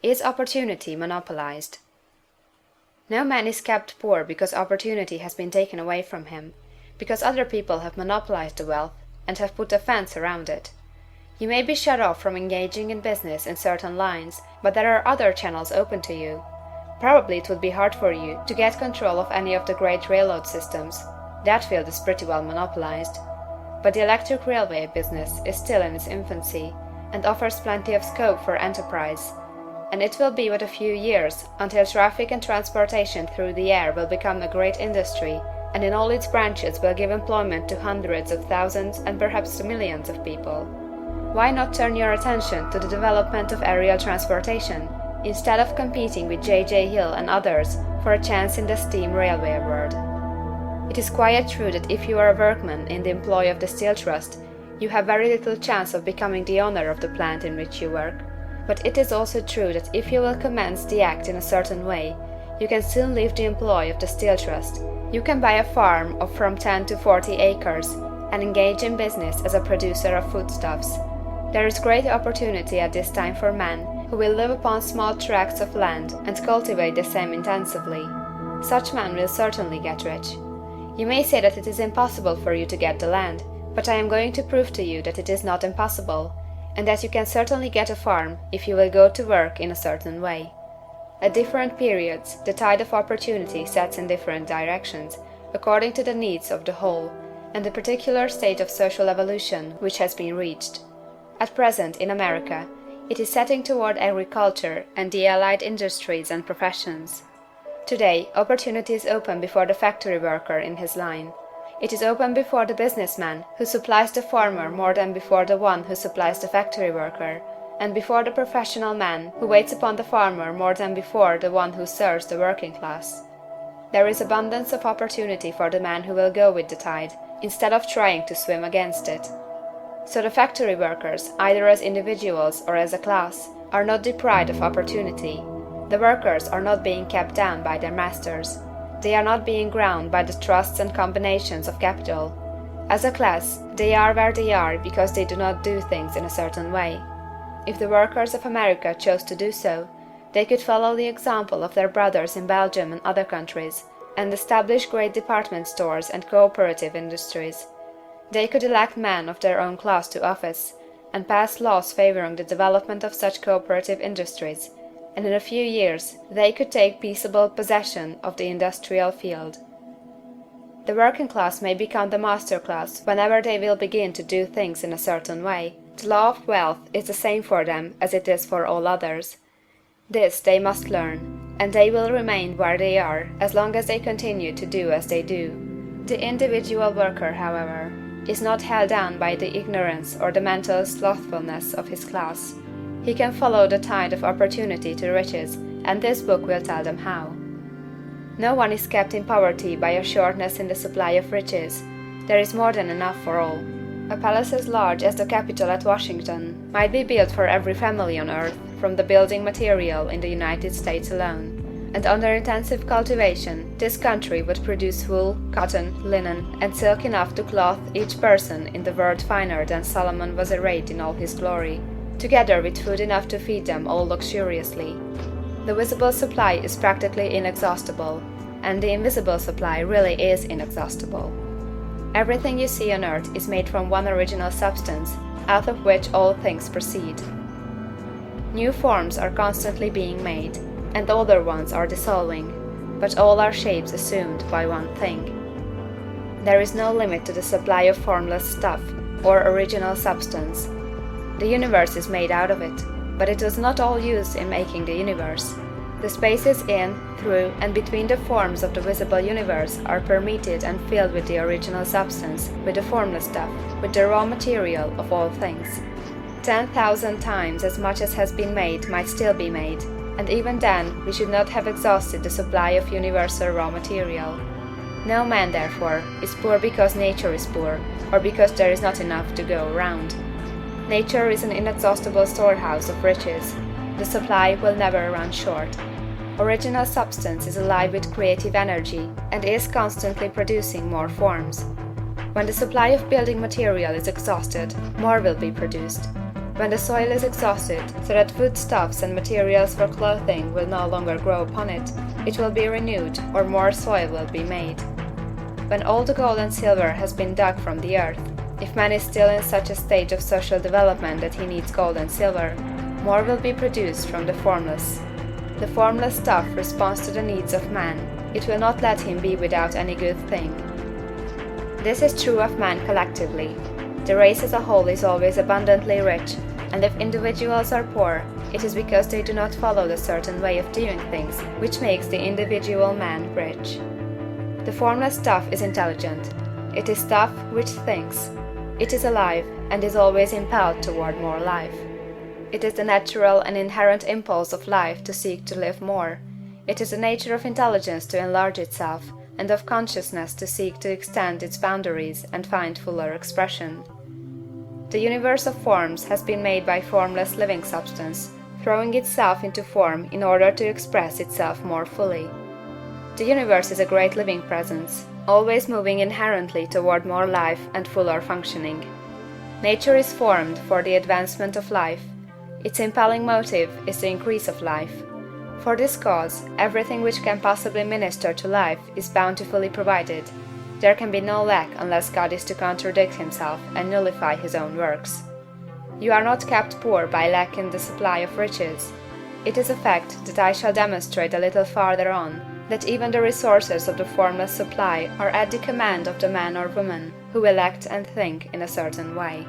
Is opportunity monopolized? No man is kept poor because opportunity has been taken away from him, because other people have monopolized the wealth, and have put a fence around it. You may be shut off from engaging in business in certain lines, but there are other channels open to you. Probably it would be hard for you to get control of any of the great railroad systems. That field is pretty well monopolized. But the electric railway business is still in its infancy, and offers plenty of scope for enterprise. And it will be but a few years until traffic and transportation through the air will become a great industry, and in all its branches will give employment to hundreds of thousands and perhaps to millions of people. Why not turn your attention to the development of aerial transportation, instead of competing with J.J. Hill and others for a chance in the steam railway world? It is quite true that if you are a workman in the employ of the Steel Trust, you have very little chance of becoming the owner of the plant in which you work. But it is also true that if you will commence the act in a certain way, you can soon leave the employ of the Steel Trust. You can buy a farm of from 10 to 40 acres and engage in business as a producer of foodstuffs. There is great opportunity at this time for men who will live upon small tracts of land and cultivate the same intensively. Such men will certainly get rich. You may say that it is impossible for you to get the land, but I am going to prove to you that it is not impossible, and that you can certainly get a farm if you will go to work in a certain way. At different periods, the tide of opportunity sets in different directions, according to the needs of the whole, and the particular stage of social evolution which has been reached. At present, in America, it is setting toward agriculture and the allied industries and professions. Today, opportunity is open before the factory worker in his line. It is open before the businessman who supplies the farmer more than before the one who supplies the factory worker, and before the professional man who waits upon the farmer more than before the one who serves the working class. There is abundance of opportunity for the man who will go with the tide, instead of trying to swim against it. So the factory workers, either as individuals or as a class, are not deprived of opportunity. The workers are not being kept down by their masters. They are not being ground by the trusts and combinations of capital. As a class, they are where they are because they do not do things in a certain way. If the workers of America chose to do so, they could follow the example of their brothers in Belgium and other countries, and establish great department stores and cooperative industries. They could elect men of their own class to office, and pass laws favoring the development of such cooperative industries, and in a few years they could take peaceable possession of the industrial field. The working class may become the master class whenever they will begin to do things in a certain way. The law of wealth is the same for them as it is for all others. This they must learn, and they will remain where they are as long as they continue to do as they do. The individual worker, however, is not held down by the ignorance or the mental slothfulness of his class. He can follow the tide of opportunity to riches, and this book will tell them how. No one is kept in poverty by a shortness in the supply of riches. There is more than enough for all. A palace as large as the Capitol at Washington might be built for every family on earth from the building material in the United States alone. And under intensive cultivation, this country would produce wool, cotton, linen, and silk enough to clothe each person in the world finer than Solomon was arrayed in all his glory, together with food enough to feed them all luxuriously. The visible supply is practically inexhaustible, and the invisible supply really is inexhaustible. Everything you see on earth is made from one original substance, out of which all things proceed. New forms are constantly being made, and older ones are dissolving, but all are shapes assumed by one thing. There is no limit to the supply of formless stuff, or original substance. The universe is made out of it, but it was not all used in making the universe. The spaces in, through, and between the forms of the visible universe are permeated and filled with the original substance, with the formless stuff, with the raw material of all things. 10,000 times as much as has been made might still be made, and even then we should not have exhausted the supply of universal raw material. No man, therefore, is poor because nature is poor, or because there is not enough to go around. Nature is an inexhaustible storehouse of riches. The supply will never run short. Original substance is alive with creative energy and is constantly producing more forms. When the supply of building material is exhausted, more will be produced. When the soil is exhausted, so that foodstuffs and materials for clothing will no longer grow upon it, it will be renewed, or more soil will be made. When all the gold and silver has been dug from the earth, if man is still in such a stage of social development that he needs gold and silver, more will be produced from the formless. The formless stuff responds to the needs of man. It will not let him be without any good thing. This is true of man collectively. The race as a whole is always abundantly rich, and if individuals are poor, it is because they do not follow the certain way of doing things which makes the individual man rich. The formless stuff is intelligent. It is stuff which thinks. It is alive, and is always impelled toward more life. It is the natural and inherent impulse of life to seek to live more. It is the nature of intelligence to enlarge itself, and of consciousness to seek to extend its boundaries and find fuller expression. The universe of forms has been made by formless living substance, throwing itself into form in order to express itself more fully. The universe is a great living presence, always moving inherently toward more life and fuller functioning. Nature is formed for the advancement of life. Its impelling motive is the increase of life. For this cause, everything which can possibly minister to life is bountifully provided. There can be no lack unless God is to contradict himself and nullify his own works. You are not kept poor by lack in the supply of riches. It is a fact that I shall demonstrate a little farther on, that even the resources of the formless supply are at the command of the man or woman who will act and think in a certain way.